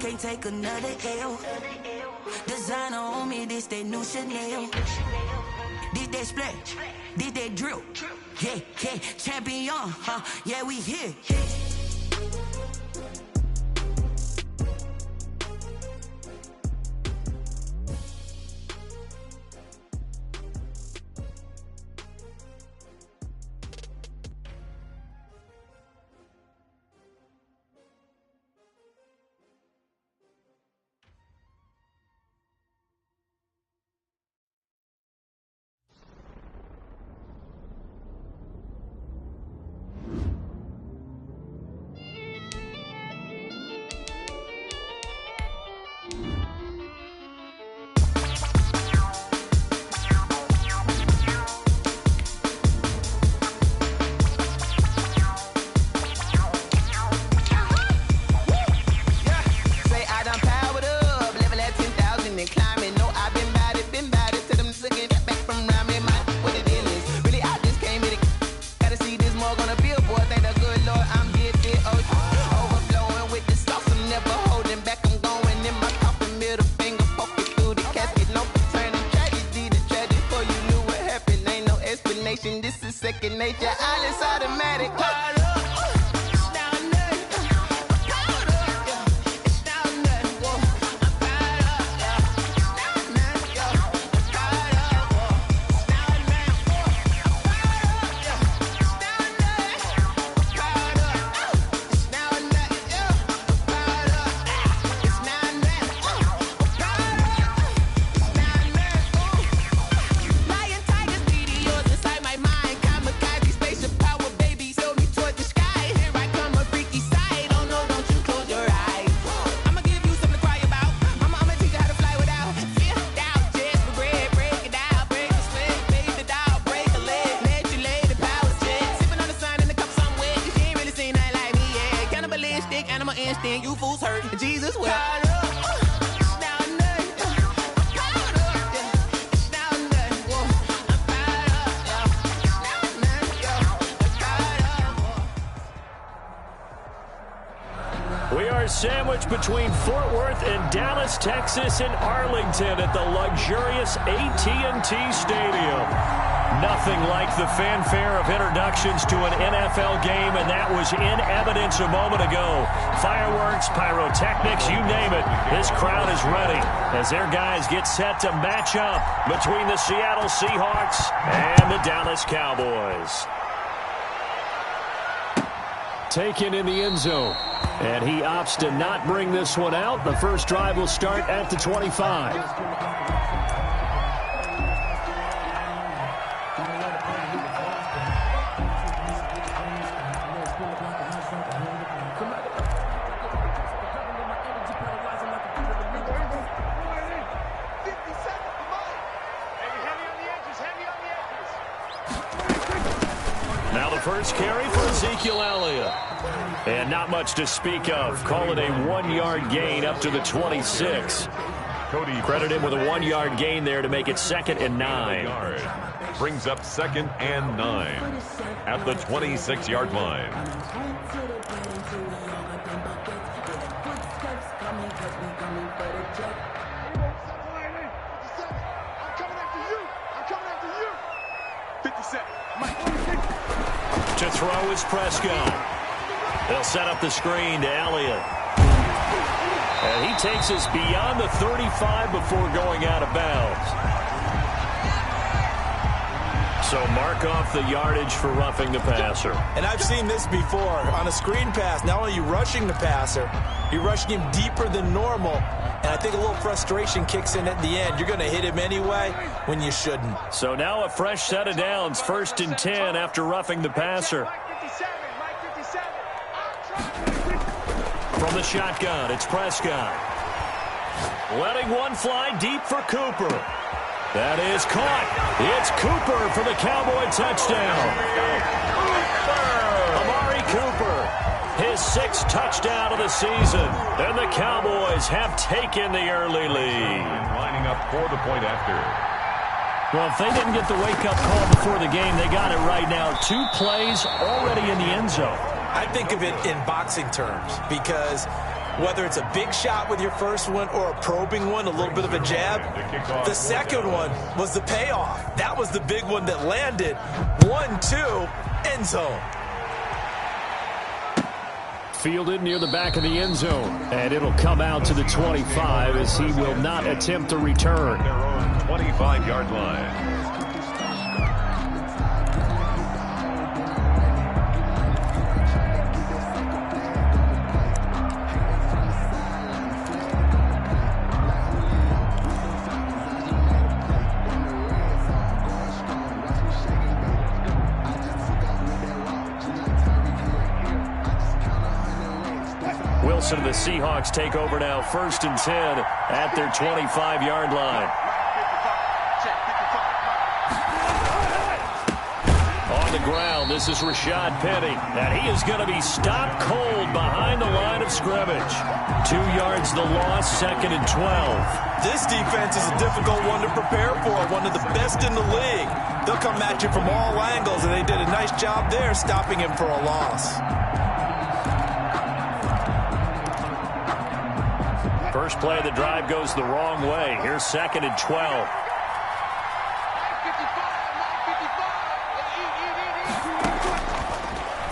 can't take another L. Designer on me, this that new Chanel. This that splash, this that drip. Yeah, yeah, champion, huh? Yeah, we here. This is second nature, all is automatic. You fools hurt. Jesus will. We are sandwiched between Fort Worth and Dallas, Texas, and Arlington at the luxurious AT&T Stadium. Nothing like the fanfare of introductions to an NFL game, and that was in evidence a moment ago. Fireworks, pyrotechnics, you name it. This crowd is ready as their guys get set to match up between the Seattle Seahawks and the Dallas Cowboys. Taken in the end zone, and he opts to not bring this one out. The first drive will start at the 25. First carry for Ezekiel Elliott. And not much to speak of. Call it a 1-yard gain up to the 26. Cody credit him with a 1-yard gain there to make it 2nd and 9. Brings up 2nd and 9 at the 26-yard line. To throw is Prescott. They'll set up the screen to Elliott. And he takes us beyond the 35 before going out of bounds. So mark off the yardage for roughing the passer. And I've seen this before. On a screen pass, not only are you rushing the passer, you're rushing him deeper than normal. And I think a little frustration kicks in at the end. You're going to hit him anyway when you shouldn't. So now a fresh set of downs, 1st and 10 after roughing the passer. From the shotgun, it's Prescott. Letting one fly deep for Cooper. That is caught. It's Cooper for the Cowboy touchdown. Amari Cooper, his 6th touchdown of the season. And the Cowboys have taken the early lead. Lining up for the point after. Well, if they didn't get the wake-up call before the game, they got it right now. 2 plays already in the end zone. I think of it in boxing terms because whether it's a big shot with your first one or a probing one, a little bit of a jab, the second one was the payoff. That was the big one that landed. 1-2, end zone. Fielded near the back of the end zone, and it'll come out to the 25 as he will not attempt to return. Their own 25-yard line. Wilson and the Seahawks take over now, 1st and 10 at their 25-yard line. On the ground, this is Rashad Penny, and he is going to be stopped cold behind the line of scrimmage. 2 yards the loss, 2nd and 12. This defense is a difficult one to prepare for, one of the best in the league. They'll come at you from all angles, and they did a nice job there stopping him for a loss. First play of the drive goes the wrong way. Here's 2nd and 12.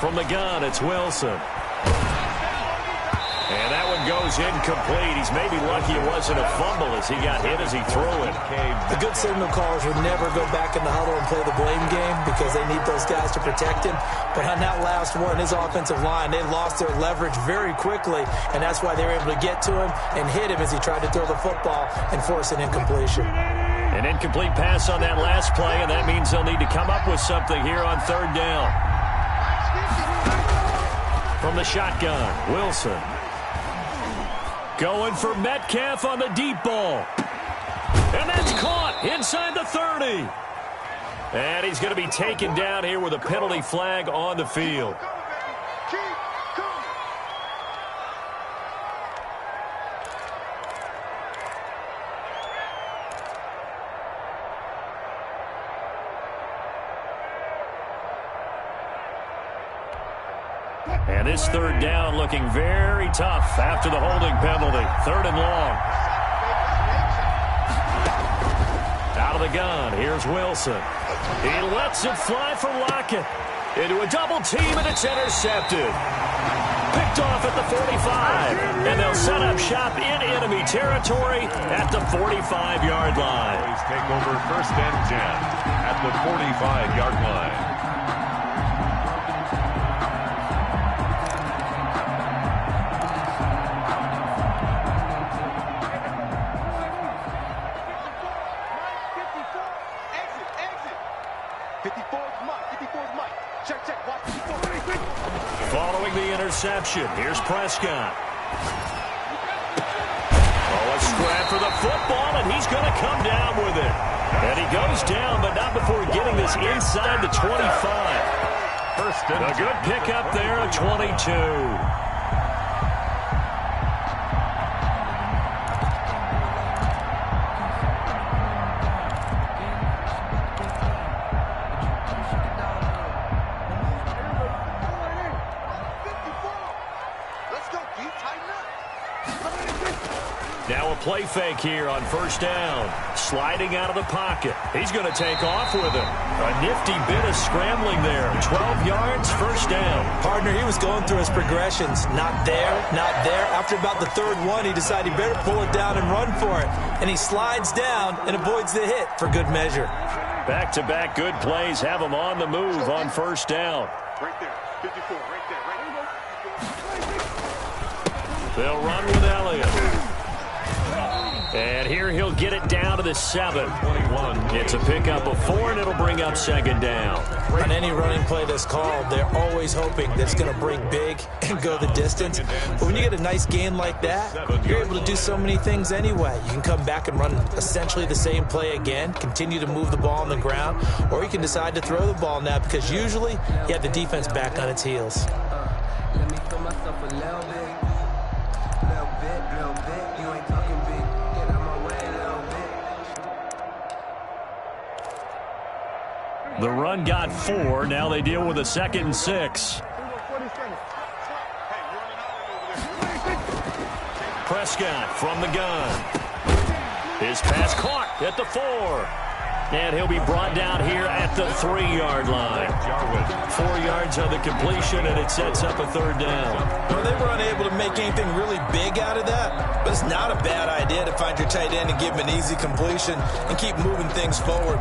From the gun, it's Wilson. And that one goes incomplete. He's maybe lucky it wasn't a fumble as he got hit as he threw it. The good signal callers would never go back in the huddle and play the blame game because they need those guys to protect him. But on that last one, his offensive line, they lost their leverage very quickly, and that's why they were able to get to him and hit him as he tried to throw the football and force an incompletion. An incomplete pass on that last play, and that means they'll need to come up with something here on 3rd down. From the shotgun, Wilson. Going for Metcalf on the deep ball. And that's caught inside the 30. And he's going to be taken down here with a penalty flag on the field. And this 3rd down looking very tough after the holding penalty. 3rd and long. Out of the gun, here's Wilson. He lets it fly for Lockett. Into a double team, and it's intercepted. Picked off at the 45. And they'll set up shop in enemy territory at the 45-yard line. Take over 1st and 10 at the 45-yard line. Following the interception, here's Prescott. Oh, a scrap for the football, and he's going to come down with it. And he goes down, but not before getting this inside the 25. A good pickup there at 22. Now a play fake here on 1st down. Sliding out of the pocket. He's going to take off with him. A nifty bit of scrambling there. 12 yards, 1st down. Partner, he was going through his progressions. Not there, not there. After about the 3rd one, he decided he better pull it down and run for it. And he slides down and avoids the hit for good measure. Back-to-back good plays have him on the move on 1st down. Right there, 54, right there, right there. They'll run with Elliott. And here he'll get it down to the 7. It's a pickup of 4, and it'll bring up 2nd down. On any running play that's called, they're always hoping that it's going to break big and go the distance. But when you get a nice gain like that, you're able to do so many things anyway. You can come back and run essentially the same play again, continue to move the ball on the ground, or you can decide to throw the ball now because usually you have the defense back on its heels. Let me feel myself a little bit. You ain't talking big. Get out my way a little bit. The run got 4. Now they deal with a 2nd and 6. Prescott from the gun. His pass caught at the 4. And he'll be brought down here at the 3-yard line. 4 yards on the completion, and it sets up a 3rd down. Well, they were unable to make anything really big out of that, but it's not a bad idea to find your tight end and give him an easy completion and keep moving things forward.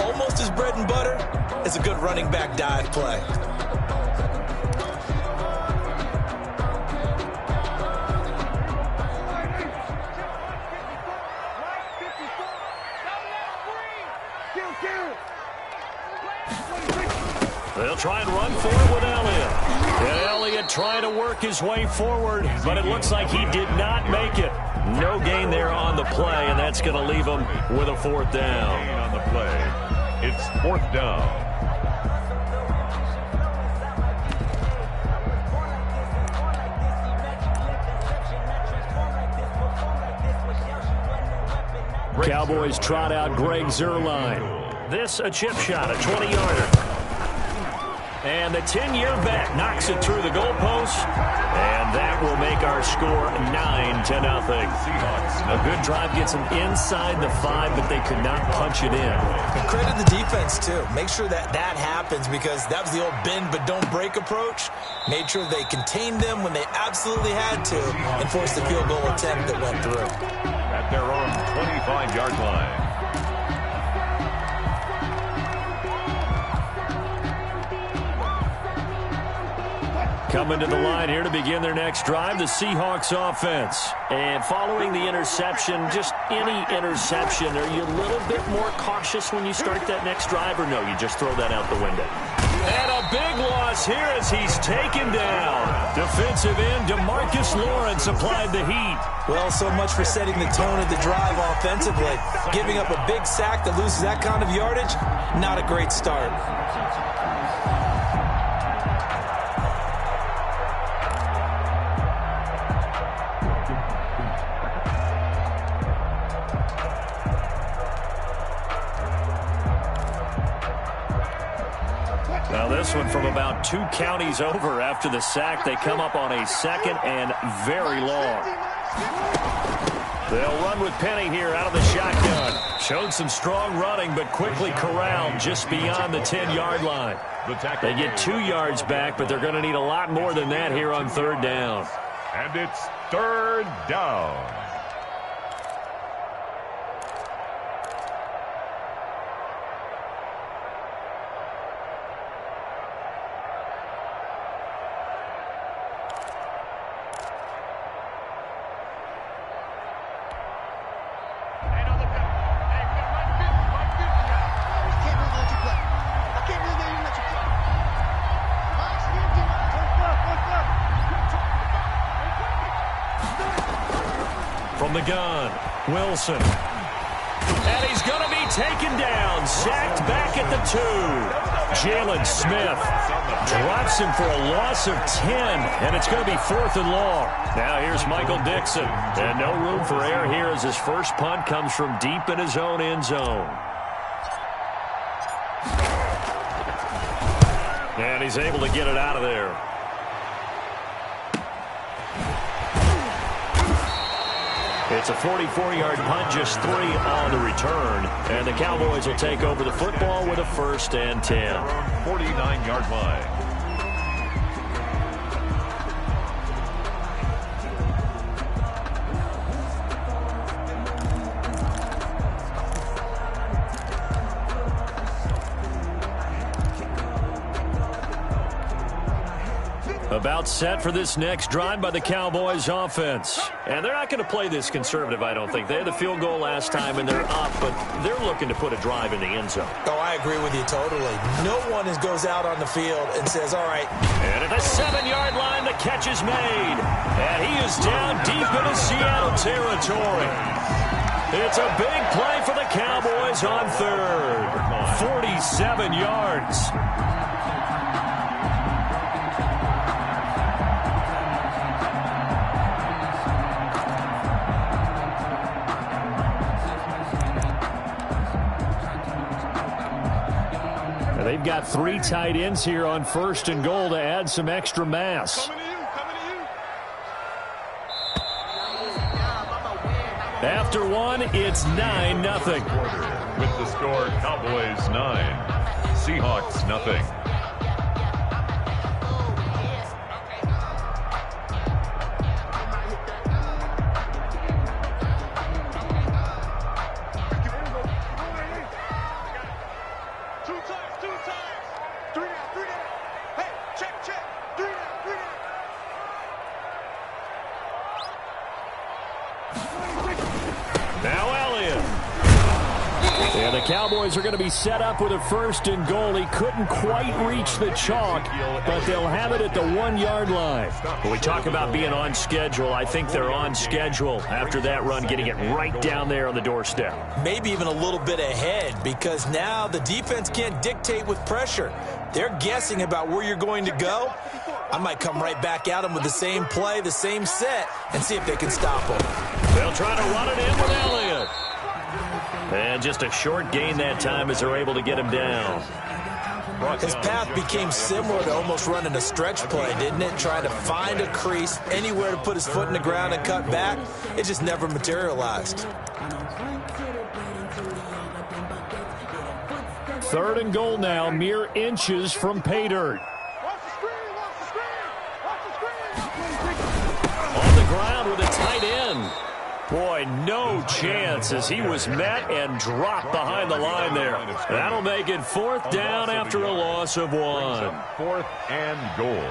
Almost as bread and butter as a good running back dive play. They'll try and run for it with Elliott. And Elliott trying to work his way forward, but it looks like he did not make it. No gain there on the play, and that's going to leave him with a 4th down. On the play, it's 4th down. Cowboys trot out Greg Zuerlein. This a chip shot, a 20-yarder. And the 10-year bet knocks it through the goalpost. And that will make our score 9-0. A good drive gets them inside the 5, but they could not punch it in. And credit the defense, too. Make sure that happens, because that was the old bend but don't break approach. Made sure they contained them when they absolutely had to and forced the field goal attempt that went through. At their own 25-yard line. Coming to the line here to begin their next drive, the Seahawks offense. And following the interception, just any interception, are you a little bit more cautious when you start that next drive, or no, you just throw that out the window? And a big loss here as he's taken down. Defensive end DeMarcus Lawrence applied the heat. Well, so much for setting the tone of the drive offensively. Giving up a big sack that loses that kind of yardage, not a great start. Now this one from about 2 counties over after the sack. They come up on a 2nd and very long. They'll run with Penny here out of the shotgun. Showed some strong running, but quickly corralled just beyond the 10-yard line. They get 2 yards back, but they're going to need a lot more than that here on 3rd down. And it's 3rd down. From the gun, Wilson. And he's going to be taken down, sacked back at the 2. Jalen Smith drops him for a loss of 10, and it's going to be 4th and long. Now here's Michael Dixon, and no room for error here as his first punt comes from deep in his own end zone. And he's able to get it out of there. It's a 44-yard punt, just 3 on the return. And the Cowboys will take over the football with a 1st and 10. 49-yard line. About set for this next drive by the Cowboys offense. And they're not going to play this conservative, I don't think. They had the field goal last time, and they're up, but they're looking to put a drive in the end zone. Oh, I agree with you totally. No one goes out on the field and says, all right. And at the 7-yard line, the catch is made. And he is down deep into Seattle territory. It's a big play for the Cowboys on 3rd. 47 yards. They've got 3 tight ends here on 1st and goal to add some extra mass. After one, it's 9-0. With the score, Cowboys 9, Seahawks nothing. Cowboys are going to be set up with a 1st and goal. He couldn't quite reach the chalk, but they'll have it at the 1-yard line. When we talk about being on schedule, I think they're on schedule after that run, getting it right down there on the doorstep. Maybe even a little bit ahead, because now the defense can't dictate with pressure. They're guessing about where you're going to go. I might come right back at them with the same play, the same set, and see if they can stop them. They'll try to run it in with Elliott. And just a short gain that time as they're able to get him down. His path became similar to almost running a stretch play, didn't it? Trying to find a crease, anywhere to put his foot in the ground and cut back. It just never materialized. 3rd and goal now, mere inches from pay dirt. On the ground with a tight end. Boy, no chance as he was met and dropped behind the line there. That'll make it 4th down after a loss of 1. 4th and goal.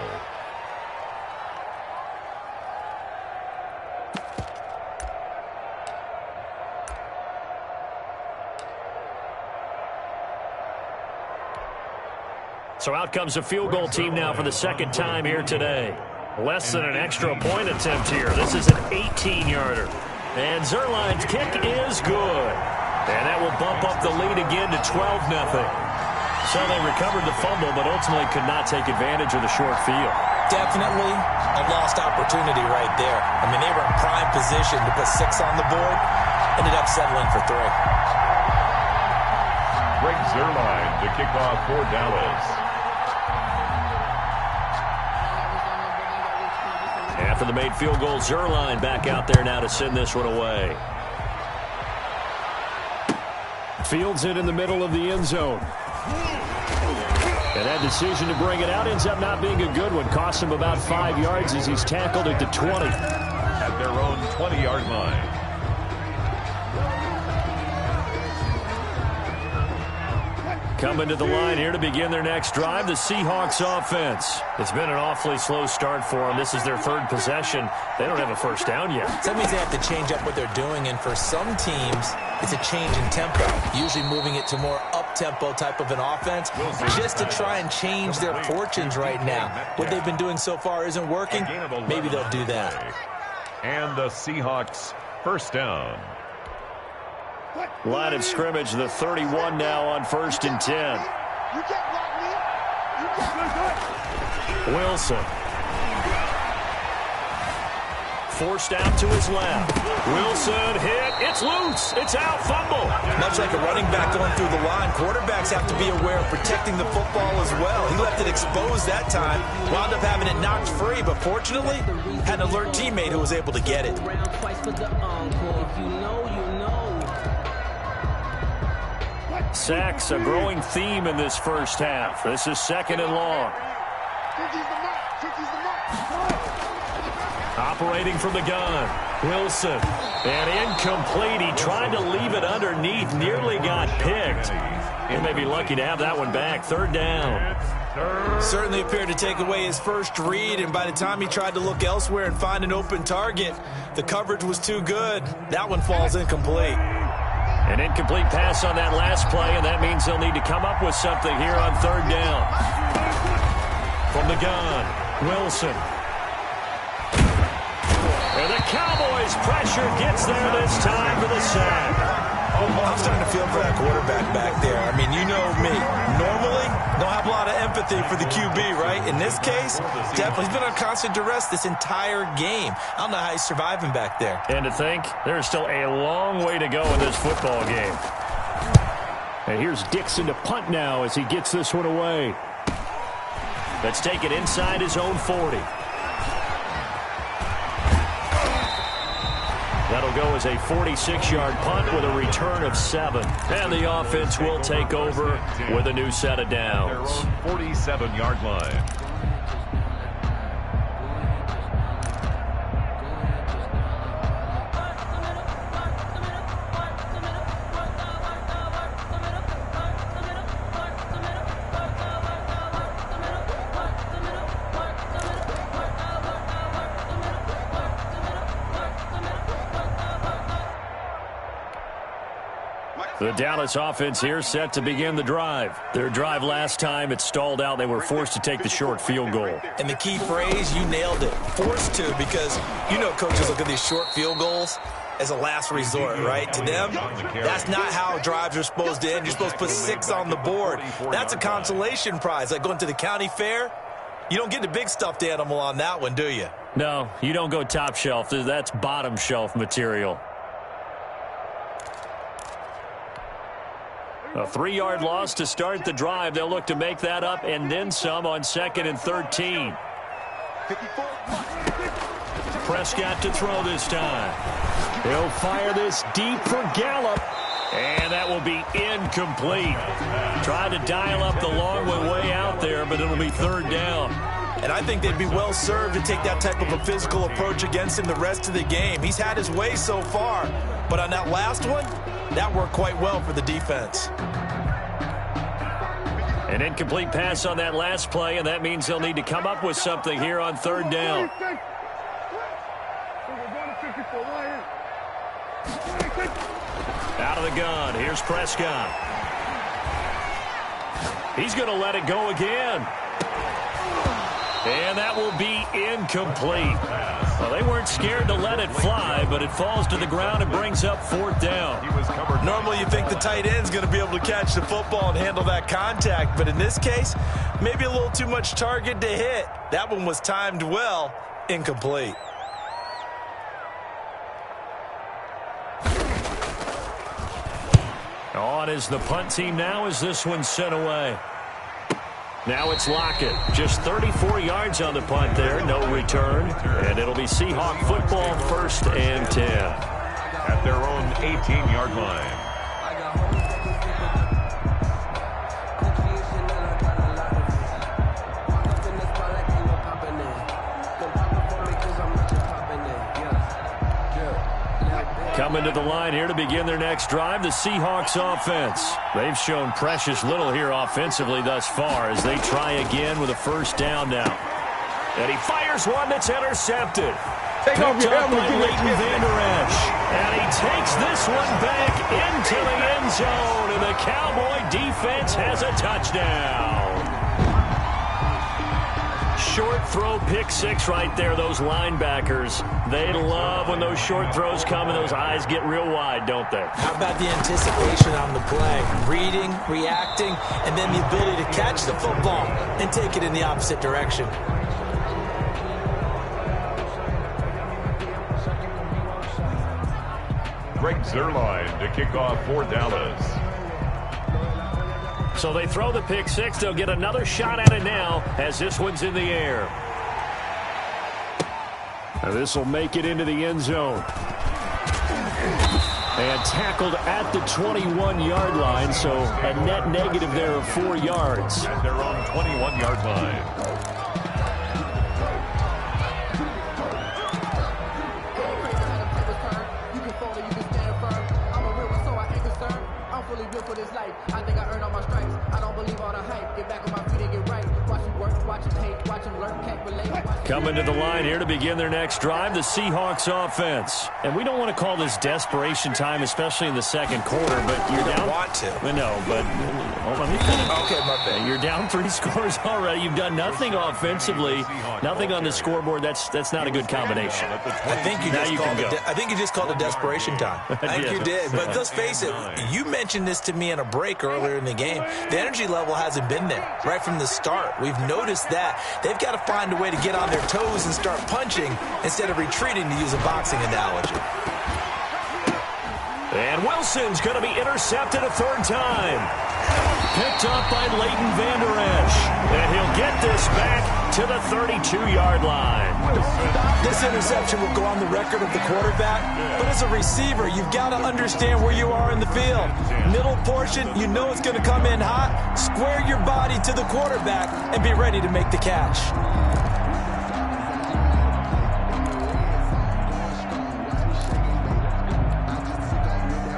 So out comes a field goal team now for the 2nd time here today. Less than an extra point attempt here. This is an 18-yarder. And Zerline's kick is good. And that will bump up the lead again to 12-0. So they recovered the fumble, but ultimately could not take advantage of the short field. Definitely a lost opportunity right there. I mean, they were in prime position to put 6 on the board. Ended up settling for 3. Greg Zerline to kick off for Dallas. After the made field goal, Zerline back out there now to send this one away. Fields it in the middle of the end zone. And that decision to bring it out ends up not being a good one. Cost him about 5 yards as he's tackled at the 20. At their own 20-yard line. Coming to the line here to begin their next drive, the Seahawks offense. It's been an awfully slow start for them. This is their 3rd possession. They don't have a 1st down yet. That means they have to change up what they're doing, and for some teams, it's a change in tempo, usually moving it to more up-tempo type of an offense, just to try and change their fortunes right now. What they've been doing so far isn't working. Maybe they'll do that. And the Seahawks 1st down. Line of scrimmage, the 31 now on 1st and 10. Wilson. Forced out to his left. Wilson hit. It's loose. It's out. Fumble. Much like a running back going through the line, quarterbacks have to be aware of protecting the football as well. He left it exposed that time. Wound up having it knocked free, but fortunately, had an alert teammate who was able to get it. Sacks, a growing theme in this 1st half. This is 2nd and long. Operating from the gun. Wilson. And incomplete. He tried to leave it underneath. Nearly got picked. He may be lucky to have that one back. 3rd down. Certainly appeared to take away his first read, and by the time he tried to look elsewhere and find an open target, the coverage was too good. That one falls incomplete. An incomplete pass on that last play, and that means they'll need to come up with something here on 3rd down. From the gun, Wilson. And the Cowboys' pressure gets there this time for the sack. I'm starting to feel for that quarterback back there. I mean, you know me. Normally, don't have a lot of empathy for the QB, right? In this case, definitely. He's been on constant duress this entire game. I don't know how he's surviving back there. And to think, there's still a long way to go in this football game. And here's Dixon to punt now as he gets this one away. Let's take it inside his own 40. That'll go as a 46-yard punt with a return of 7. And the offense will take over with a new set of downs. 47-yard line. The Dallas offense here set to begin the drive. Their drive last time, it stalled out. They were forced to take the short field goal. And the key phrase, you nailed it. Forced to, because you know coaches look at these short field goals as a last resort, right? To them, that's not how drives are supposed to end. You're supposed to put 6 on the board. That's a consolation prize. Like going to the county fair, you don't get the big stuffed animal on that one, do you? No, you don't go top shelf. That's bottom shelf material. A 3-yard loss to start the drive. They'll look to make that up and then some on 2nd and 13. Prescott to throw this time. He'll fire this deep for Gallup. And that will be incomplete. Tried to dial up the long way out there, but it'll be 3rd down. And I think they'd be well served to take that type of a physical approach against him the rest of the game. He's had his way so far. But on that last one, that worked quite well for the defense. An incomplete pass on that last play, and that means they'll need to come up with something here on 3rd down. Out of the gun. Here's Prescott. He's going to let it go again. And that will be incomplete. Well, they weren't scared to let it fly, but it falls to the ground and brings up 4th down. Normally you think the tight end's going to be able to catch the football and handle that contact, but in this case, maybe a little too much target to hit. That one was timed well, incomplete. On is the punt team now as this one's sent away. Now it's Lockett. Just 34 yards on the punt there. No return. And it'll be Seahawk football, 1st and 10. At their own 18-yard line. Coming to the line here to begin their next drive, the Seahawks offense. They've shown precious little here offensively thus far as they try again with a 1st down now. And he fires one that's intercepted. Picked up by Leighton Vander Esch. And he takes this one back into the end zone, and the Cowboy defense has a touchdown. Short throw, pick 6 right there. Those linebackers, they love when those short throws come and those eyes get real wide, don't they? How about the anticipation on the play? Reading, reacting, and then the ability to catch the football and take it in the opposite direction. Greg Zuerlein to kick off for Dallas. So they throw the pick 6. They'll get another shot at it now as this one's in the air. And this will make it into the end zone. And tackled at the 21-yard line, so a net negative there of 4 yards. At their own 21-yard line. I think I earned all my stripes. I don't believe all the hype. Get back on my feet and get right. Watch him work, watch him hate, watch him learn, can't relate. Coming to the line here to begin their next drive, the Seahawks offense. And we don't want to call this desperation time, especially in the 2nd quarter, but you're down. Want to. No, but let me finish. Okay, my bad. You're down 3 scores already. You've done nothing offensively, nothing on the scoreboard. That's not a good combination. I think you just called it desperation time. I think you did. But let's face it, you mentioned this to me in a break earlier in the game. The energy level hasn't been there right from the start. We've noticed that. They've got to find a way to get on their toes and start punching instead of retreating, to use a boxing analogy. And Wilson's going to be intercepted a 3rd time. Picked up by Leighton Vander Esch. And he'll get this back to the 32-yard line. This interception will go on the record of the quarterback, but as a receiver, you've got to understand where you are in the field. Middle portion, you know it's going to come in hot. Square your body to the quarterback and be ready to make the catch.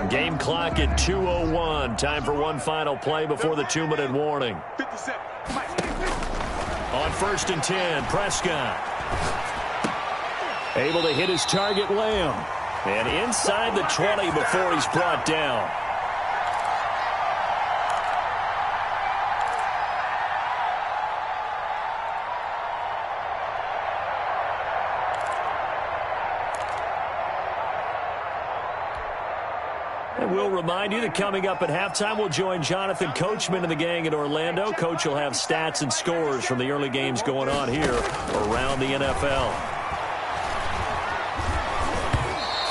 Game clock at 2:01. Time for one final play before the 2-minute warning. On 1st and 10, Prescott. Able to hit his target, Lamb. And inside the 20 before he's brought down. And we'll remind you that coming up at halftime, we'll join Jonathan Coachman and the gang in Orlando. Coach will have stats and scores from the early games going on here around the NFL.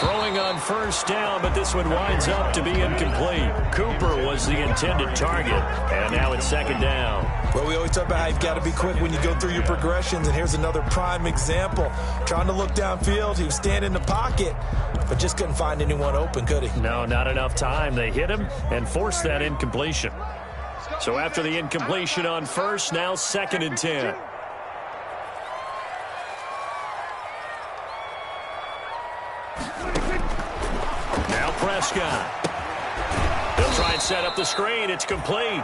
Throwing on 1st down, but this one winds up to be incomplete. Cooper was the intended target, and now it's 2nd down. Well, we always talk about how you've got to be quick when you go through your progressions, and here's another prime example. Trying to look downfield, he was standing in the pocket, but just couldn't find anyone open, could he? No, not enough time. They hit him and forced that incompletion. So after the incompletion on 1st, now 2nd and 10. Now Prescott. He'll try and set up the screen. It's complete.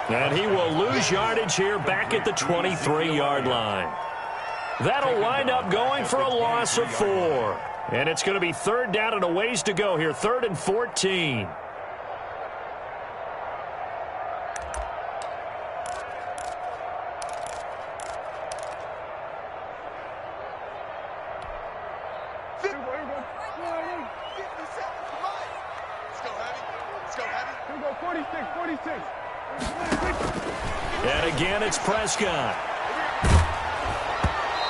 And he will lose yardage here back at the 23-yard line. That'll wind up going for a loss of 4. And it's going to be 3rd down and a ways to go here. 3rd and 14. And again, it's Prescott.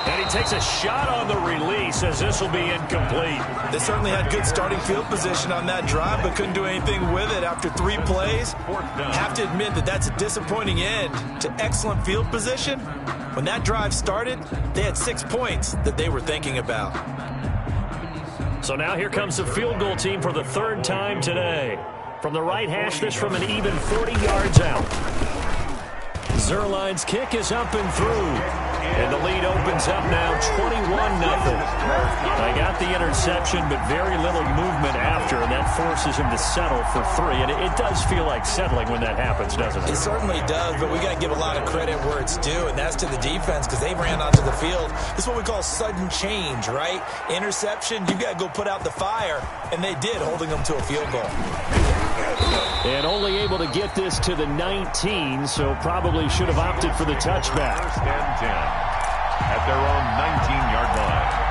And he takes a shot on the release as this will be incomplete. They certainly had good starting field position on that drive, but couldn't do anything with it after 3 plays. Have to admit that that's a disappointing end to excellent field position. When that drive started, they had 6 points that they were thinking about. So now here comes the field goal team for the 3rd time today. From the right hash, this from an even 40 yards out. Zerline's kick is up and through. And the lead opens up now 21-0. I got the interception, but very little movement after, and that forces him to settle for 3. And it does feel like settling when that happens, doesn't it? It certainly does, but we got to give a lot of credit where it's due, and that's to the defense because they ran onto the field. This is what we call sudden change, right? Interception, you got to go put out the fire, and they did, holding them to a field goal. And only able to get this to the 19, so probably should have opted for the touchback. 1st and 10 at their own 19-yard line.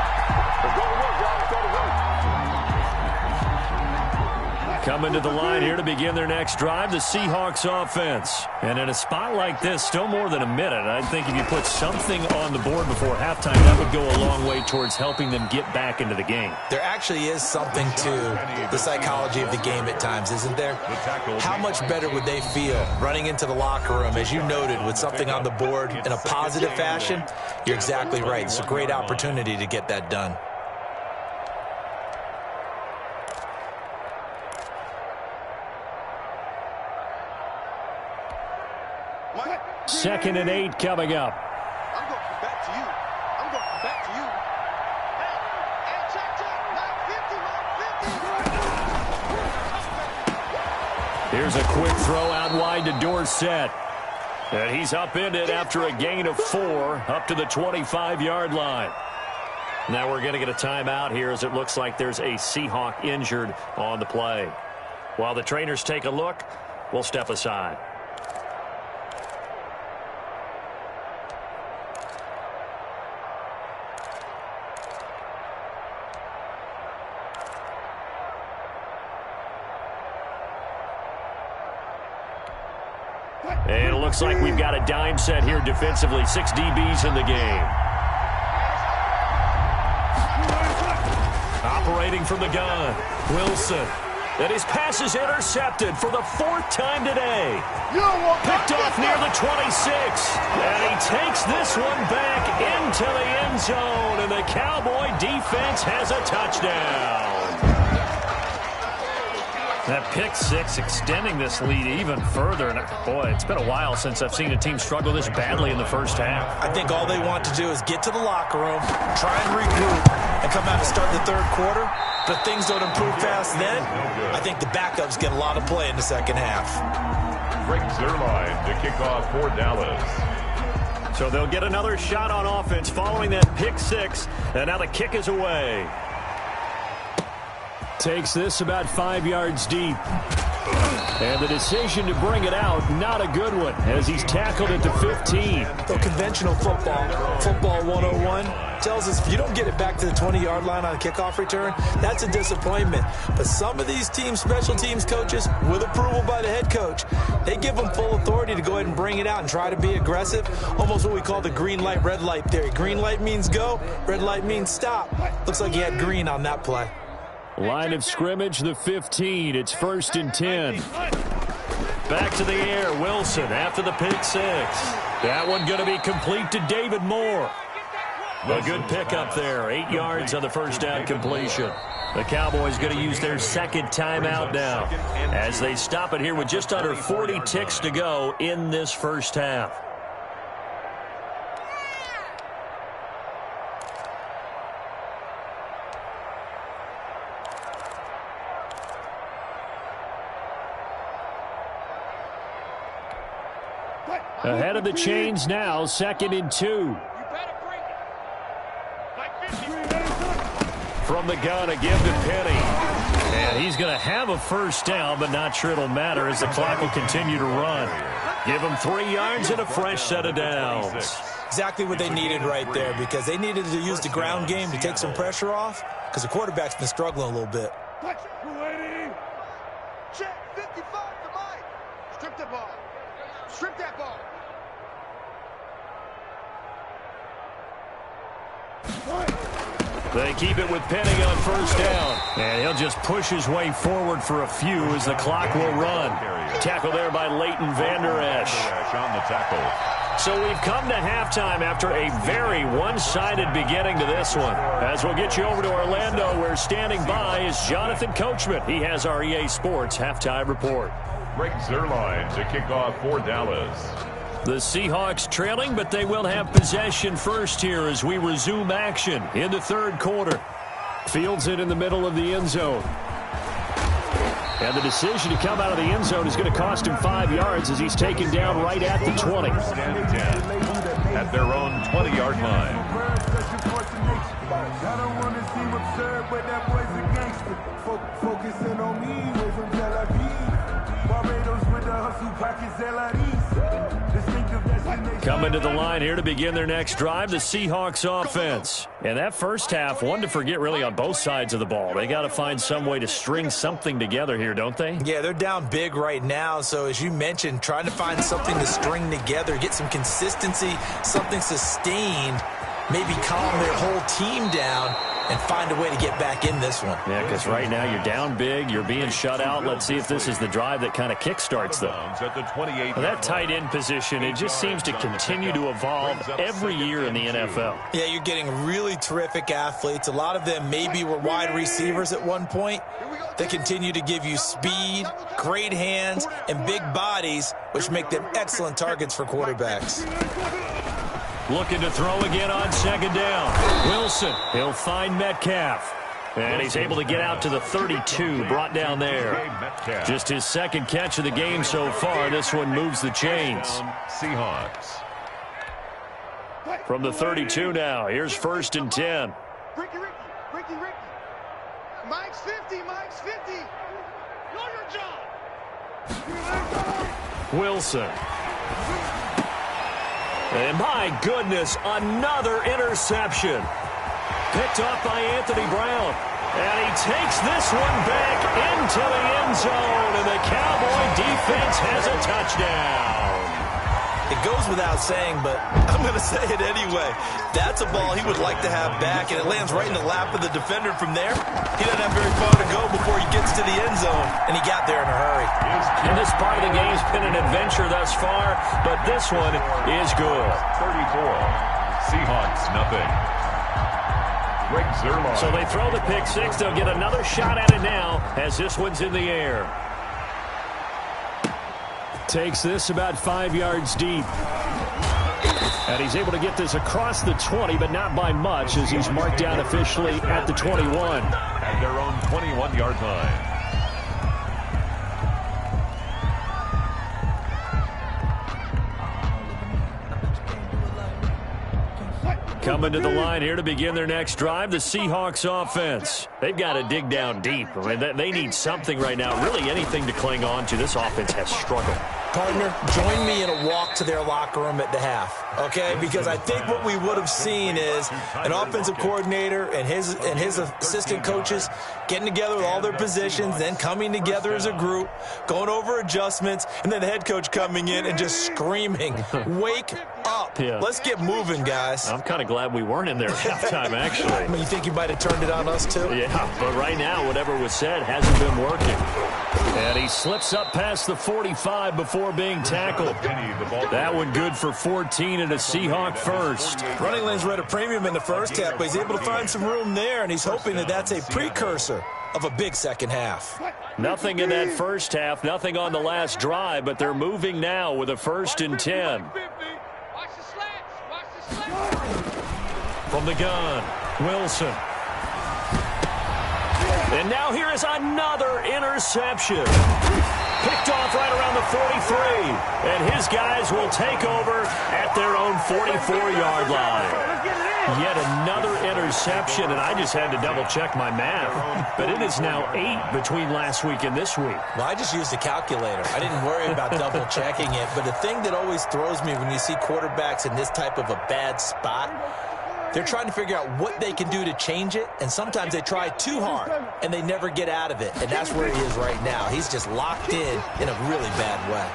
Coming to the line here to begin their next drive, the Seahawks offense. And in a spot like this, still more than a minute, I think if you put something on the board before halftime, that would go a long way towards helping them get back into the game. There actually is something to the psychology of the game at times, isn't there? How much better would they feel running into the locker room, as you noted, with something on the board in a positive fashion? You're exactly right. It's a great opportunity to get that done. 2nd and 8 coming up. I'm going to come back to you. I'm going to come back to you. Hey, check. Here's a quick throw out wide to Dorsett. And he's upended after a gain of 4 up to the 25-yard line. Now we're going to get a timeout here as it looks like there's a Seahawk injured on the play. While the trainers take a look, we'll step aside. And it looks like we've got a dime set here defensively. 6 DBs in the game. Operating from the gun, Wilson. And his pass is intercepted for the 4th time today. Picked off near the 26. And he takes this one back into the end zone. And the Cowboy defense has a touchdown. That pick six extending this lead even further. And boy, it's been a while since I've seen a team struggle this badly in the first half. I think all they want to do is get to the locker room, try and regroup, and come out and start the third quarter. But things don't improve fast then. I think the backups get a lot of play in the second half. Greg Zuerlein to kick off for Dallas. So they'll get another shot on offense following that pick six. And now the kick is away. Takes this about 5 yards deep. And the decision to bring it out, not a good one, as he's tackled at the 15. Though conventional football 101, tells us if you don't get it back to the 20-yard line on a kickoff return, that's a disappointment. But some of these teams, special teams coaches, with approval by the head coach, they give them full authority to go ahead and bring it out and try to be aggressive, almost what we call the green light, red light theory. Green light means go, red light means stop. Looks like he had green on that play. Line of scrimmage, the 15. It's 1st and 10. Back to the air, Wilson after the pick six. That one going to be complete to David Moore. A good pickup there, 8 yards on the first down completion. The Cowboys going to use their second timeout now as they stop it here with just under 40 ticks to go in this first half. Ahead of the chains now, 2nd and 2. From the gun, a give to Penny. And he's going to have a first down, but not sure it'll matter as the clock will continue to run. Give him 3 yards and a fresh set of downs. Exactly what they needed right there, because they needed to use the ground game to take some pressure off, because the quarterback's been struggling a little bit. Check 55 to Mike. Strip the ball. Strip that ball. They keep it with Penny on first down. And he'll just push his way forward for a few as the clock will run. Tackle there by Leighton Vander Esch. On the tackle. So we've come to halftime after a very one-sided beginning to this one. As we'll get you over to Orlando, where standing by is Jonathan Coachman. He has our EA Sports halftime report. Greg Zuerlein to kick off for Dallas. The Seahawks trailing, but they will have possession first here as we resume action in the third quarter. Fields it in the middle of the end zone. And the decision to come out of the end zone is going to cost him 5 yards as he's taken down right at the 20. At their own 20-yard line. Coming to the line here to begin their next drive, the Seahawks offense. And that first half, one to forget really on both sides of the ball. They got to find some way to string something together here, don't they? Yeah, they're down big right now. So as you mentioned, trying to find something to string together, get some consistency, something sustained, maybe calm their whole team down and find a way to get back in this one. Yeah, because right now you're down big, you're being shut out. Let's see if this is the drive that kind of kickstarts them. That tight end position, it just seems to continue to evolve every year in the NFL. Yeah, you're getting really terrific athletes. A lot of them maybe were wide receivers at one point. They continue to give you speed, great hands, and big bodies, which make them excellent targets for quarterbacks. Looking to throw again on second down. Wilson, he'll find Metcalf. And he's able to get out to the 32, brought down there. Just his second catch of the game so far. This one moves the chains. Seahawks. From the 32 now, here's 1st and 10. Ricky. Mike's 50, Mike's 50. Know your job. Wilson. And my goodness, another interception. Picked off by Anthony Brown. And he takes this one back into the end zone. And the Cowboy defense has a touchdown. It goes without saying, but I'm going to say it anyway. That's a ball he would like to have back, and it lands right in the lap of the defender from there. He doesn't have very far to go before he gets to the end zone, and he got there in a hurry. And this part of the game's been an adventure thus far, but this one is good. 34. Seahawks, nothing. Greg Zerline. So they throw the pick six. They'll get another shot at it now as this one's in the air. Takes this about 5 yards deep. And he's able to get this across the 20, but not by much, as he's marked down officially at the 21. At their own 21-yard line. Coming to the line here to begin their next drive, the Seahawks offense. They've got to dig down deep. I mean, they need something right now, really anything to cling on to. This offense has struggled. Partner, join me in a walk to their locker room at the half, okay? Because I think what we would have seen is an offensive coordinator and his assistant coaches getting together with all their positions, then coming together as a group, going over adjustments, and then the head coach coming in and just screaming, wake up. Yeah. Let's get moving, guys. I'm kind of glad we weren't in there at halftime, actually. You think you might have turned it on us, too? Yeah, but right now, whatever was said hasn't been working. And he slips up past the 45 before being tackled. That one good for 14 and a Seahawk first. Running lanes were at a premium in the first half, but he's able to find some room there, and he's hoping that that's a precursor of a big second half. Nothing in that first half, nothing on the last drive, but they're moving now with a 1st and 10. From the gun, Wilson. And now here is another interception. Picked off right around the 43. And his guys will take over at their own 44-yard line. Yet another interception, and I just had to double-check my math. But it is now 8 between last week and this week. Well, I just used a calculator. I didn't worry about double-checking it. But the thing that always throws me when you see quarterbacks in this type of a bad spot, they're trying to figure out what they can do to change it, and sometimes they try too hard, and they never get out of it. And that's where he is right now. He's just locked in a really bad way.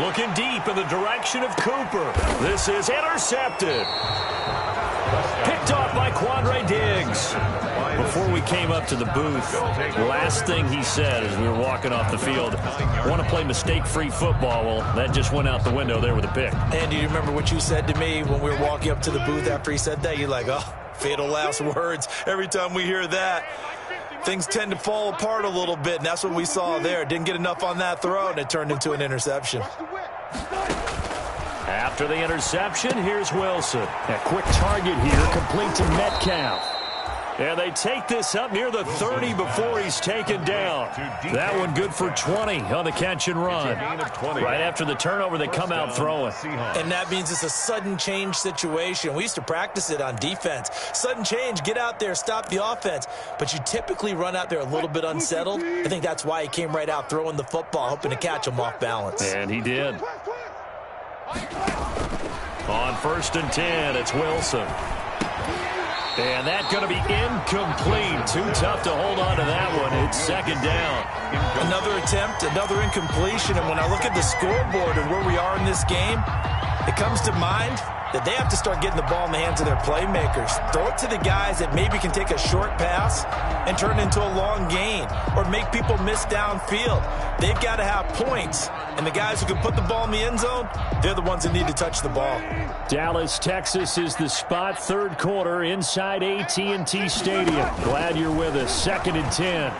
Looking deep in the direction of Cooper. This is intercepted. Picked off by Quandre Diggs. Before we came up to the booth, last thing he said as we were walking off the field, want to play mistake-free football. Well, that just went out the window there with a pick. And do you remember what you said to me when we were walking up to the booth after he said that? You're like, oh, fatal last words. Every time we hear that, things tend to fall apart a little bit, and that's what we saw there. Didn't get enough on that throw, and it turned into an interception. After the interception, here's Wilson. A quick target here, complete to Metcalf. And they take this up near the 30 before he's taken down. That one good for 20 on the catch and run. Right after the turnover, they come out throwing. And that means it's a sudden change situation. We used to practice it on defense. Sudden change, get out there, stop the offense. But you typically run out there a little bit unsettled. I think that's why he came right out throwing the football, hoping to catch him off balance. And he did. On 1st and 10, it's Wilson. And that's going to be incomplete. Too tough to hold on to that one. It's 2nd down. Another attempt, another incompletion. And when I look at the scoreboard and where we are in this game, it comes to mind that they have to start getting the ball in the hands of their playmakers. Throw it to the guys that maybe can take a short pass and turn it into a long gain or make people miss downfield. They've got to have points. And the guys who can put the ball in the end zone, they're the ones that need to touch the ball. Dallas, Texas is the spot. 3rd quarter inside AT&T Stadium. Glad you're with us. 2nd and 10.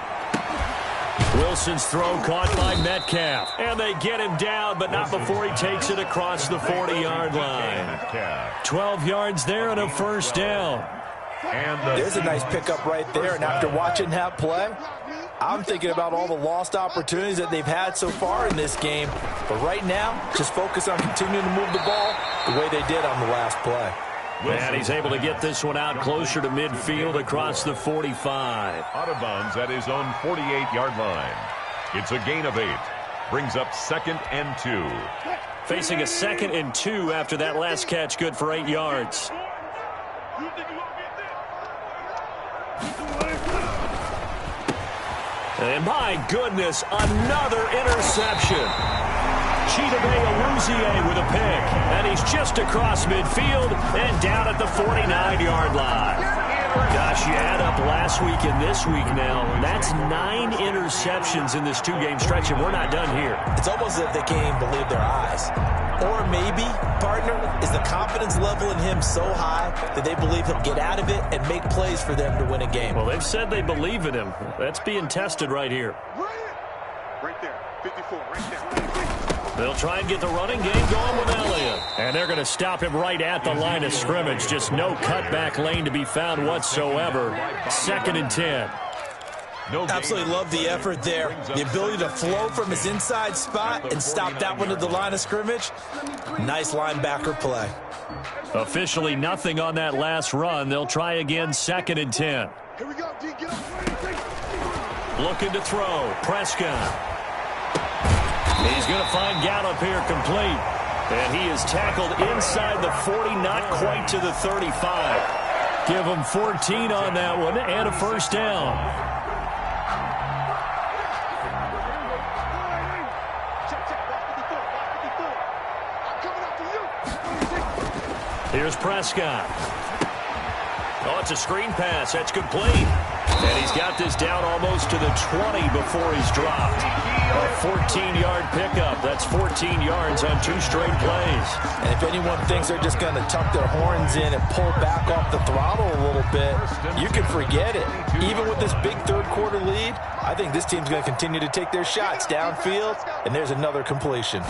Wilson's throw caught by Metcalf. And they get him down, but not before he takes it across the 40-yard line. 12 yards there and a 1st down. There's a nice pickup right there. And after watching that play, I'm thinking about all the lost opportunities that they've had so far in this game. But right now, just focus on continuing to move the ball the way they did on the last play. And he's able to get this one out closer to midfield across the 45. Out of bounds at his own 48-yard line. It's a gain of 8. Brings up 2nd and 2. Facing a 2nd and 2 after that last catch, good for 8 yards. And my goodness, another interception. Chidobe with a pick. And he's just across midfield and down at the 49-yard line. Gosh, you add up last week and this week now. That's 9 interceptions in this 2-game stretch, and we're not done here. It's almost as if they can't even believe their eyes. Or maybe, partner, is the confidence level in him so high that they believe he'll get out of it and make plays for them to win a game. Well, they've said they believe in him. That's being tested right here. Right there. 54, right there. They'll try and get the running game going with Elliott. And they're going to stop him right at the line of scrimmage. Just no cutback lane to be found whatsoever. 2nd and 10. Absolutely love the effort there. The ability to flow from his inside spot and stop that one at the line of scrimmage. Nice linebacker play. Officially nothing on that last run. They'll try again, 2nd and 10. Here we go, D. Get up. Looking to throw. Prescott. He's going to find Gallup here complete. And he is tackled inside the 40, not quite to the 35. Give him 14 on that one and a first down. Here's Prescott. Oh, it's a screen pass. That's complete. And he's got this down almost to the 20 before he's dropped. A 14-yard pickup. That's 14 yards on 2 straight plays. And if anyone thinks they're just going to tuck their horns in and pull back off the throttle a little bit, you can forget it. Even with this big third-quarter lead, I think this team's going to continue to take their shots downfield, and there's another completion.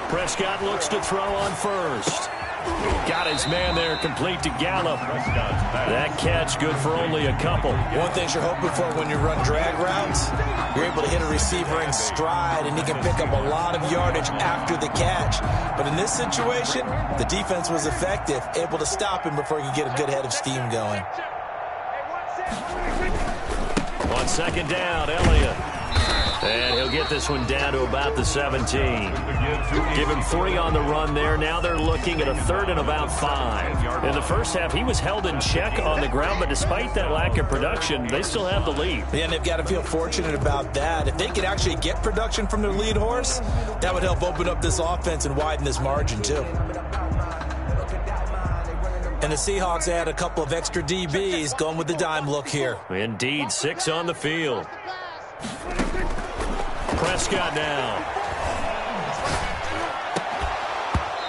Prescott looks to throw on first. Got his man there, complete to Gallup. That catch good for only a couple. One thing you're hoping for when you run drag routes, you're able to hit a receiver in stride, and he can pick up a lot of yardage after the catch. But in this situation, the defense was effective, able to stop him before he could get a good head of steam going. On 2nd down, Elliott. And he'll get this one down to about the 17. Give him 3 on the run there. Now they're looking at a 3rd and about 5. In the first half, he was held in check on the ground, but despite that lack of production, they still have the lead. Yeah, and they've got to feel fortunate about that. If they could actually get production from their lead horse, that would help open up this offense and widen this margin, too. And the Seahawks add a couple of extra DBs going with the dime look here. Indeed, 6 on the field. Prescott now.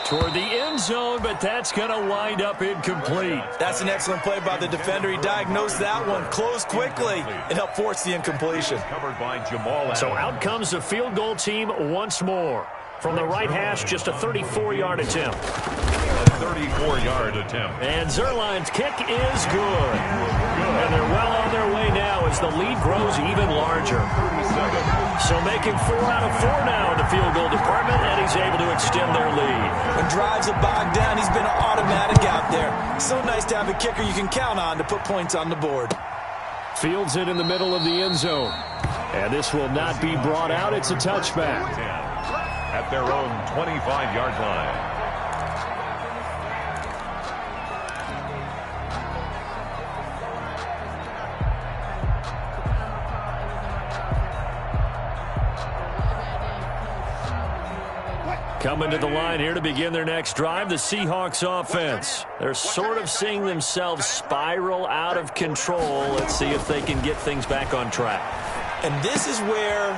Toward the end zone, but that's going to wind up incomplete. That's an excellent play by the defender. He diagnosed that one, closed quickly, and helped force the incompletion. So out comes the field goal team once more. From the right hash, just a 34-yard attempt. 34-yard attempt. And Zerline's kick is good. And they're well on their way now as the lead grows even larger. So making 4 out of 4 now in the field goal department, and he's able to extend their lead. When drives are bogged down, he's been an automatic out there. So nice to have a kicker you can count on to put points on the board. Fields it in the middle of the end zone. And this will not be brought out. It's a touchback. At their own 25-yard line. Coming to the line here to begin their next drive, the Seahawks offense. They're sort of seeing themselves spiral out of control. Let's see if they can get things back on track. And this is where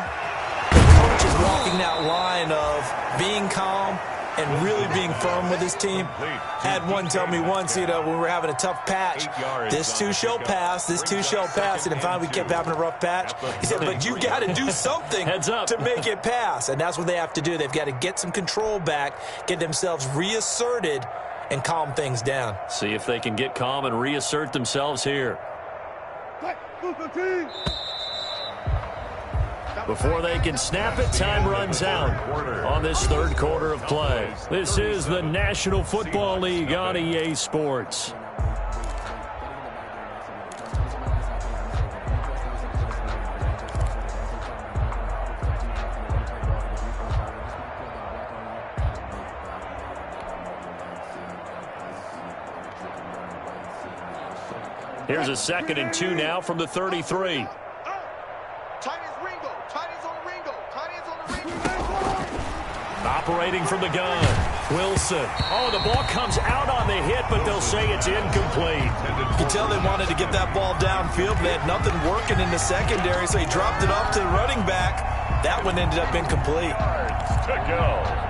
the coach is walking that line of being calm and really being firm with his team. Had one tell me once, when we were having a tough patch, this too shall pass, this too shall pass. And finally we kept having a rough patch. He said, but you got to do something to make it pass. And that's what they have to do. They've got to get some control back, get themselves reasserted, and calm things down. See if they can get calm and reassert themselves here. Before they can snap it, time runs out on this third quarter of play. This is the National Football League on EA Sports. Here's a 2nd and 2 now from the 33. Operating from the gun. Wilson. Oh, the ball comes out on the hit, but they'll say it's incomplete. You can tell they wanted to get that ball downfield. They had nothing working in the secondary, so he dropped it off to the running back. That one ended up incomplete. To go.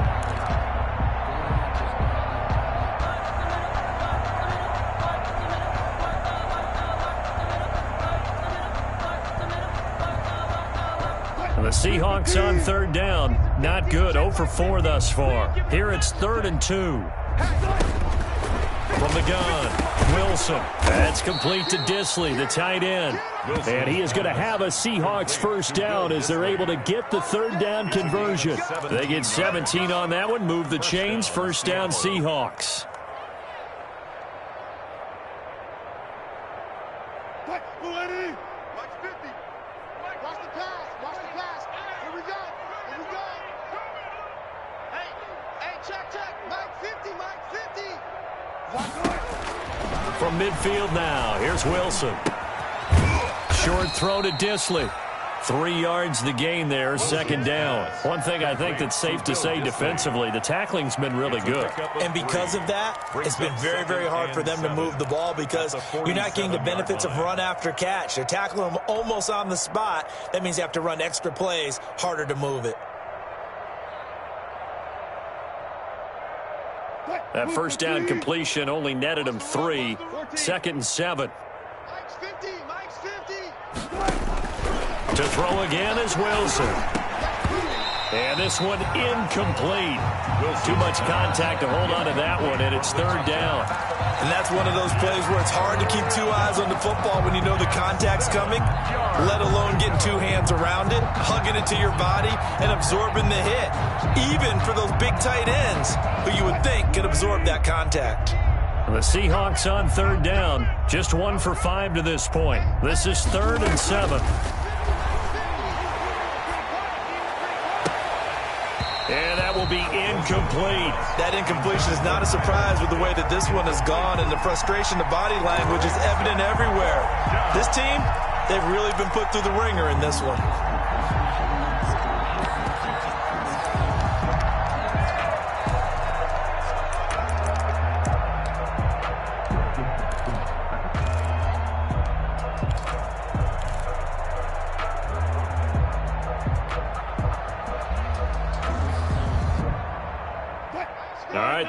The Seahawks on third down. Not good. 0 for 4 thus far. Here it's 3rd and 2. From the gun, Wilson. That's complete to Disley, the tight end. And he is going to have a Seahawks first down as they're able to get the third down conversion. They get 17 on that one. Move the chains. First down, Seahawks. From midfield now, here's Wilson. Short throw to Disley. 3 yards the gain there, second down. One thing I think that's safe to say defensively, the tackling's been really good. And because of that, it's been very, very hard for them to move the ball because you're not getting the benefits of run after catch. They're tackling them almost on the spot. That means you have to run extra plays, harder to move it. That first down completion only netted him 3. 2nd and 7. To throw again is Wilson. And this one incomplete. Too much contact to hold on to that one, and it's 3rd down. And that's one of those plays where it's hard to keep 2 eyes on the football when you know the contact's coming, let alone getting 2 hands around it, hugging it to your body, and absorbing the hit. Even for those big tight ends who you would think could absorb that contact. The Seahawks on 3rd down. Just 1 for 5 to this point. This is 3rd and 7. And that will be incomplete. That incompletion is not a surprise with the way that this one has gone, and the frustration, the body language is evident everywhere. This team, they've really been put through the ringer in this one.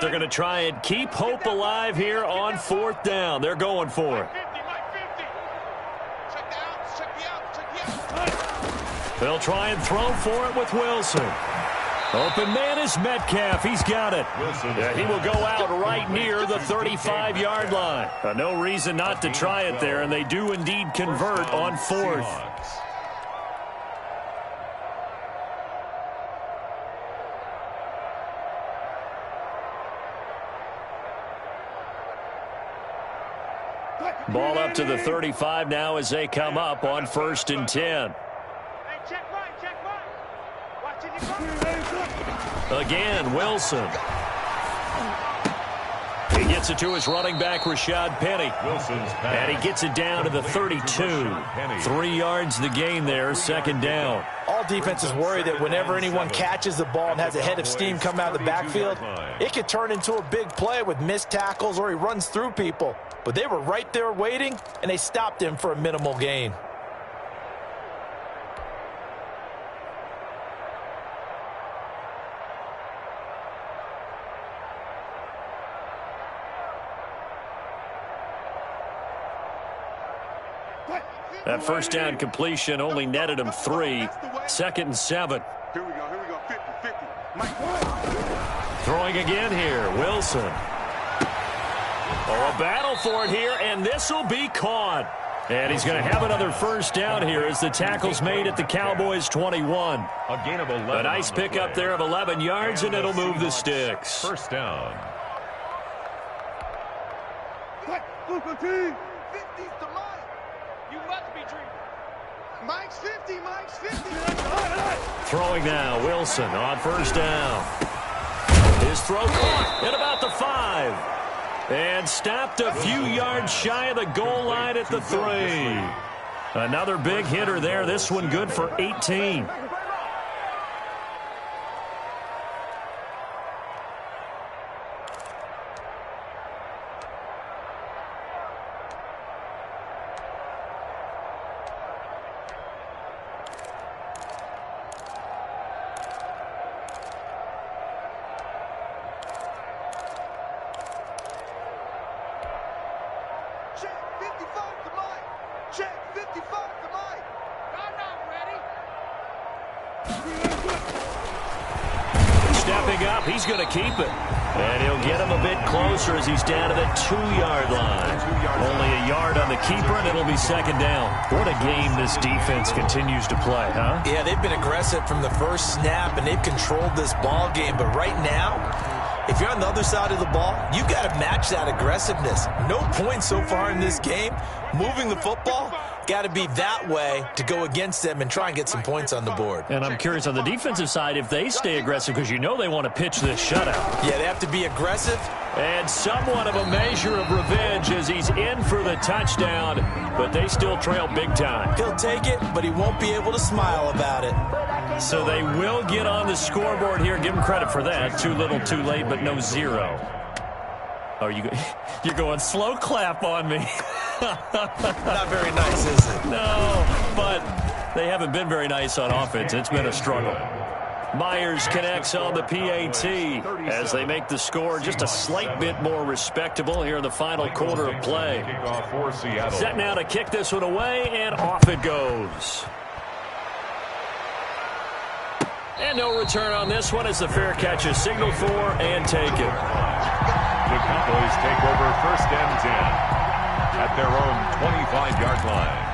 They're going to try and keep hope alive here on 4th down. They're going for it. They'll try and throw for it with Wilson. Open man is Metcalf. He's got it. Yeah, he will go out right near the 35-yard line. No reason not to try it there, and they do indeed convert on 4th. Ball up to the 35 now as they come up on 1st and 10. Again, Wilson. He gets it to his running back, Rashad Penny. And he gets it down to the 32. 3 yards the gain there, 2nd down. All defenses worry that whenever anyone catches the ball and has a head of steam come out of the backfield, it could turn into a big play with missed tackles or he runs through people. But they were right there waiting, and they stopped him for a minimal gain. That first down completion only netted him 3. 2nd and 7. Here we go, 50-50. Throwing again here, Wilson. Oh, a battle for it here, and this will be caught. And he's going to have another first down here as the tackle's made at the Cowboys' 21. A gain of 11. A nice pickup there of 11 yards, and it'll move the sticks. First down. 50's the Mike. You must be dreaming. Mike's 50, Mike's 50. Throwing now, Wilson on first down. His throw caught at about the 5. And stopped a few yards shy of the goal line at the 3. Another big hitter there. This one good for 18. coming up. He's going to keep it. And he'll get him a bit closer as he's down to the 2-yard line. Only a yard on the keeper, and it'll be second down. What a game this defense continues to play, huh? Yeah, they've been aggressive from the first snap, and they've controlled this ball game. But right now, if you're on the other side of the ball, you got to match that aggressiveness. No points so far in this game. Moving the football, got to be that way to go against them and try and get some points on the board. And I'm curious on the defensive side if they stay aggressive, because you know they want to pitch this shutout. Yeah, they have to be aggressive. And somewhat of a measure of revenge as he's in for the touchdown, but they still trail big time. He'll take it, but he won't be able to smile about it. So they will get on the scoreboard here. Give him credit for that. Too little, too late, but no 0. Oh, you're going slow clap on me. Not very nice, is it? No, but they haven't been very nice on offense. It's been a struggle. Myers connects on the PAT as they make the score just a slight bit more respectable here in the final quarter of play. Set now to kick this one away, and off it goes. And no return on this one as the fair catch is signaled for and taken. The Cowboys take over 1st and 10 at their own 25-yard line.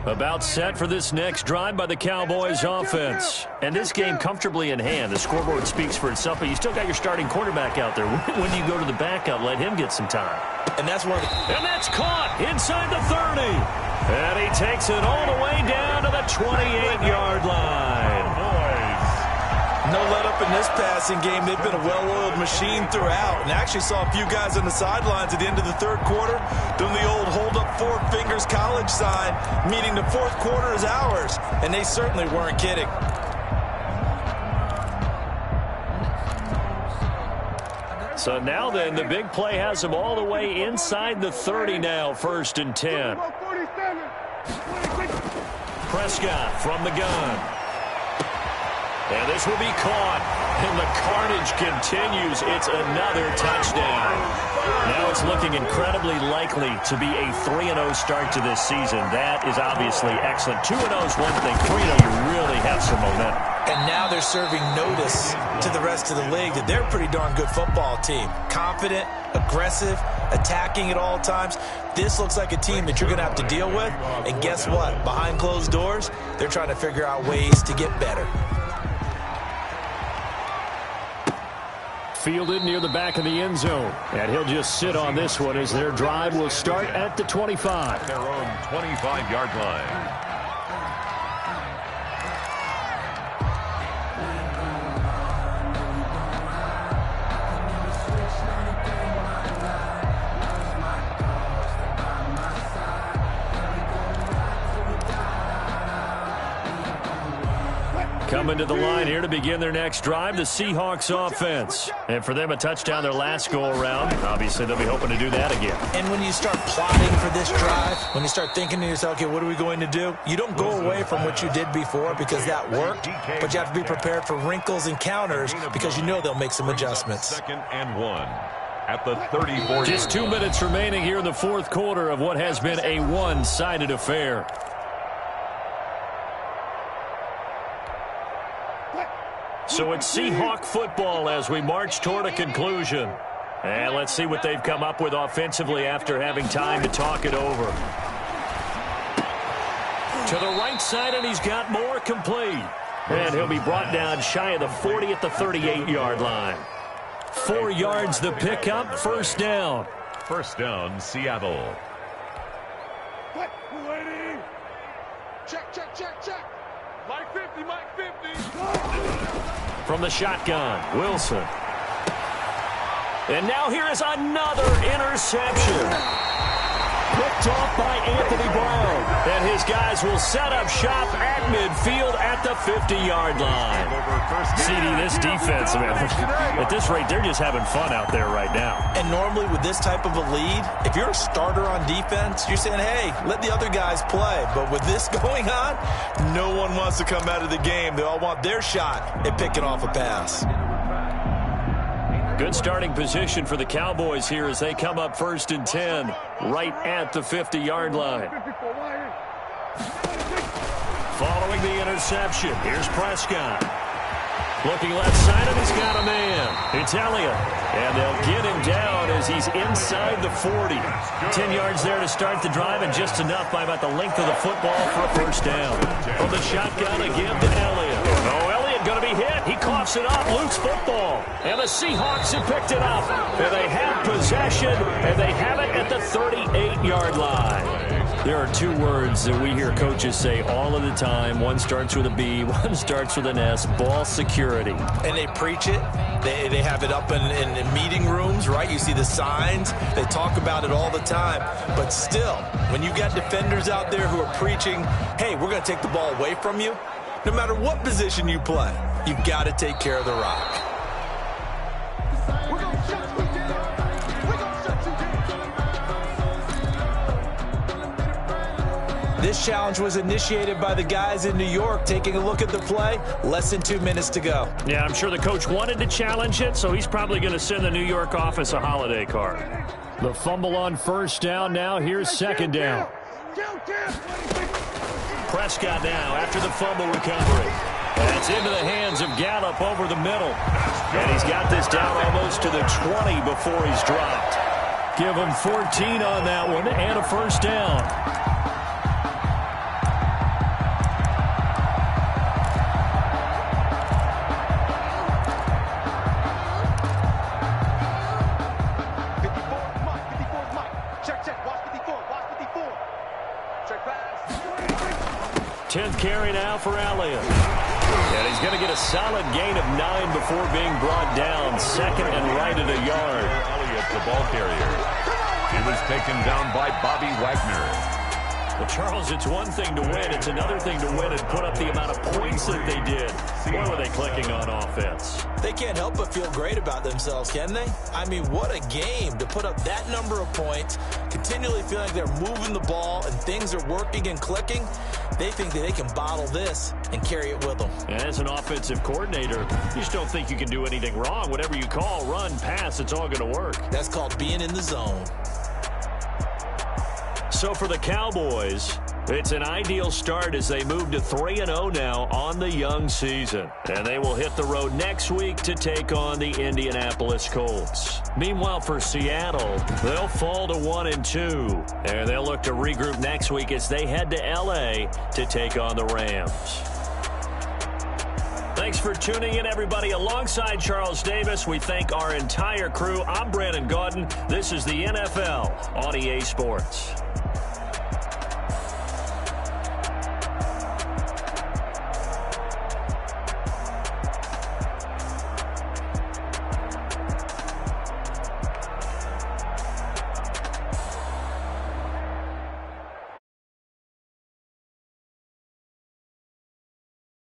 About set for this next drive by the Cowboys offense. And this game comfortably in hand. The scoreboard speaks for itself, but you still got your starting quarterback out there. When you go to the backup, let him get some time. And that's one. And that's caught inside the 30. And he takes it all the way down to the 28-yard line. No let up in this passing game. They've been a well-oiled machine throughout. And I actually saw a few guys on the sidelines at the end of the 3rd quarter doing the old hold up 4 fingers college sign, meaning the 4th quarter is ours. And they certainly weren't kidding. So now then, the big play has them all the way inside the 30 now, 1st and 10. Prescott from the gun. And this will be caught, and the carnage continues. It's another touchdown. Now it's looking incredibly likely to be a 3-0 start to this season. That is obviously excellent. 2-0 is one thing. 3-0, you really have some momentum. And now they're serving notice to the rest of the league that they're a pretty darn good football team. Confident, aggressive, attacking at all times. This looks like a team that you're going to have to deal with. And guess what? Behind closed doors, they're trying to figure out ways to get better. Fielded near the back of the end zone. And he'll just sit on this one as their drive will start at the 25. Their own 25-yard line. Coming to the line here to begin their next drive, the Seahawks offense. And for them, a touchdown their last go-around. Obviously, they'll be hoping to do that again. And when you start plotting for this drive, when you start thinking to yourself, okay, what are we going to do? You don't go away from what you did before because that worked, but you have to be prepared for wrinkles and counters because you know they'll make some adjustments. 2nd and 1 at the 34. Just 2 minutes remaining here in the 4th quarter of what has been a one-sided affair. So it's Seahawk football as we march toward a conclusion. And let's see what they've come up with offensively after having time to talk it over. To the right side, and he's got more complete. And he'll be brought down shy of the 40 at the 38-yard line. 4 yards the pickup, 1st down. 1st down, Seattle. Waiting. Check. Mike 50, Mike 50. From the shotgun, Wilson. And now here is another interception. Picked off by Anthony Brown. And his guys will set up shop at midfield at the 50-yard line. CD, this defense, man, at this rate, they're just having fun out there right now. And normally with this type of a lead, if you're a starter on defense, you're saying, hey, let the other guys play. But with this going on, no one wants to come out of the game. They all want their shot at picking off a pass. Good starting position for the Cowboys here as they come up 1st and 10, right at the 50-yard line. Following the interception, here's Prescott. Looking left side, and he's got a man. It's Elliott. And they'll get him down as he's inside the 40. 10 yards there to start the drive, and just enough by about the length of the football for a first down. From the shotgun again to Elliott. Oh, Elliott going to be hit. He coughs it up, loose football. And the Seahawks have picked it up. And they have possession, and they have it at the 38-yard line. There are two words that we hear coaches say all of the time. One starts with a B, one starts with an S, ball security. And they preach it. They have it up in meeting rooms, right? You see the signs. They talk about it all the time. But still, when you got defenders out there who are preaching, hey, we're going to take the ball away from you, no matter what position you play, you've got to take care of the rock. This challenge was initiated by the guys in New York. Taking a look at the play, less than 2 minutes to go. Yeah, I'm sure the coach wanted to challenge it, so he's probably going to send the New York office a holiday card. The fumble on first down now. Here's second down. Prescott now after the fumble recovery. That's into the hands of Gallup over the middle. And he's got this down almost to the 20 before he's dropped. Give him 14 on that one and a first down. Carry now for Elliott. And he's going to get a solid gain of 9 before being brought down. Second and right at a yard. Elliott, the ball carrier. He was taken down by Bobby Wagner. Well, Charles, it's one thing to win. It's another thing to win and put up the amount of points that they did. Boy, were they clicking on offense. They can't help but feel great about themselves, can they? I mean, what a game to put up that number of points, continually feeling like they're moving the ball and things are working and clicking. They think that they can bottle this and carry it with them. And as an offensive coordinator, you just don't think you can do anything wrong. Whatever you call, run, pass, it's all going to work. That's called being in the zone. So for the Cowboys, it's an ideal start as they move to 3-0 now on the young season. And they will hit the road next week to take on the Indianapolis Colts. Meanwhile, for Seattle, they'll fall to 1-2. And they'll look to regroup next week as they head to L.A. to take on the Rams. Thanks for tuning in, everybody. Alongside Charles Davis, we thank our entire crew. I'm Brandon Gaudin. This is the NFL on EA Sports.